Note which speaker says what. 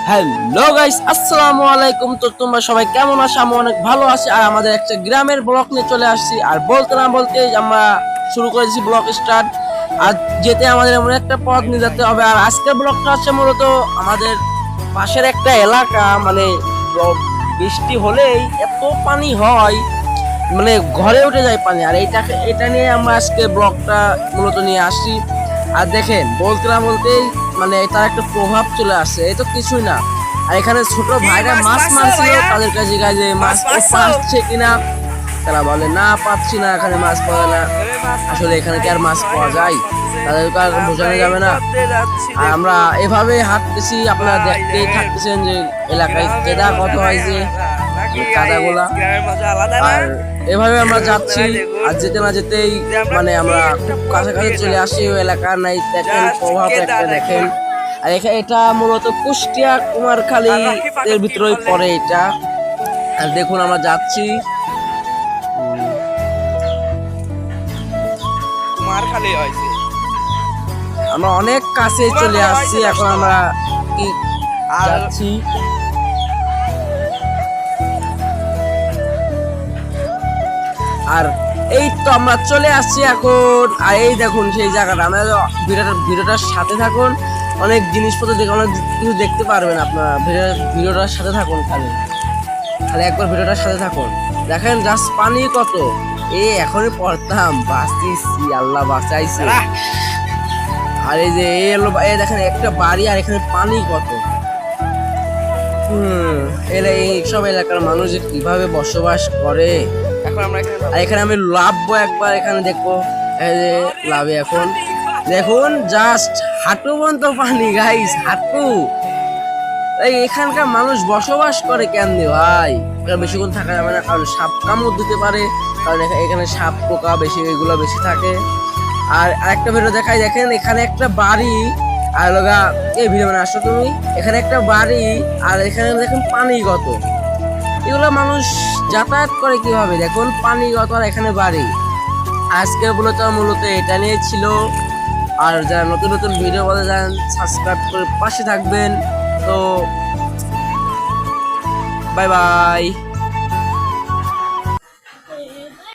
Speaker 1: Hello guys, আসসালামু আলাইকুম। তো তোমরা সবাই কেমন আছো? আমি অনেক ভালো আছি। আর আমাদের একটা গ্রামের ব্লগ নিয়ে চলে আসছি। আর বলতে না বলতে আমরা শুরু করেছি ব্লগ স্টার্ট। আর যেতে আমাদের এমন একটা পথ নিয়ে যেতে হবে। আর আজকের ব্লগটা হচ্ছে মূলত আমাদের পাশের একটা এলাকা, মানে বৃষ্টি হলেই এত পানি হয়, মানে ঘরে উঠে যায় পানি। আর এটা নিয়ে আমরা আজকে ব্লগটা মূলত নিয়ে আসছি। আর দেখেন, বলতে না বলতেই মানে এটার একটা প্রভাব চলে আসছে, এই তো কিছুই না। আর এখানে ছোট ভাইরা মাছ মারছিল, তাদের কাছে যে মাছ পাচ্ছে কিনা, তারা বলে না পাচ্ছি না, এখানে মাছ পাওয়া না। আসলে এখানে কি আর মাছ পাওয়া যায়? তাদেরকে আর বোঝানো যাবে না। আর আমরা এভাবে হাঁটতেছি, আপনারা দেখতেই থাকতেছেন যে এলাকায় কেদা কত হয়েছে, কাদাগুলা। আর এভাবে আমরা যাচ্ছি, আর যেতে না যেতেই মানে আমরা খুব কাছাকাছি চলে আসি ওই এলাকার। নাই দেখেন প্রভাব একটা দেখেন। আর এখানে এটা মূলত কুষ্টিয়া কুমারখালী এর ভিতরেই পড়ে এটা। আর দেখুন আমরা যাচ্ছি,
Speaker 2: কুমারখালী হয়েছে।
Speaker 1: আমরা অনেক কাছে চলে আসছি। এখন আমরা কি যাচ্ছি, আর এই তো আমরা চলে আসছি এখন। আর এই দেখুন সেই জায়গাটা, আমরা ভিডিওটার সাথে থাকুন, অনেক জিনিসপত্র দেখে অনেক কিছু দেখতে পারবেন আপনারা। ভিডিওটার সাথে থাকুন, খালি খালি একবার ভিডিওটার সাথে থাকুন। দেখেন জাস্ট পানি কত, এখনই পড়তাম, বাঁচতেছি, আল্লাহ বাঁচাইছে। আর এই যে এই দেখেন একটা বাড়ি, আর এখানে পানি কত। এই সব এলাকার মানুষ যে কিভাবে বসবাস করে।
Speaker 2: এখন আমরা
Speaker 1: আর এখানে আমি লাভবো একবার, এখানে দেখবো, এই যে লাভে এখন দেখুন জাস্ট হাঁটু পর্যন্ত পানি গাইস, হাঁটু। এই এখানকার মানুষ বসবাস করে কেমনে ভাই? এখানে বেশিক্ষণ থাকা যাবে না, কারণ সাপ কামড় দিতে পারে, কারণ এখানে সাপ পোকা বেশি, এগুলো বেশি থাকে। আর আরেকটা ভিডিও দেখাই, দেখেন এখানে একটা বাড়ি, আর লগা এই ভিডিও মানে আসো তুমি, এখানে একটা বাড়ি, আর এখানে দেখেন পানি কত। এগুলো মানুষ যাতায়াত করে কিভাবে, দেখুন পানি কত, আর এখানে বাড়ি। আজকের মূলত এটা নিয়ে ছিল। আর যারা নতুন নতুন ভিডিও বলতে যান, সাবস্ক্রাইব করে পাশে থাকবেন। তো বাই বাই।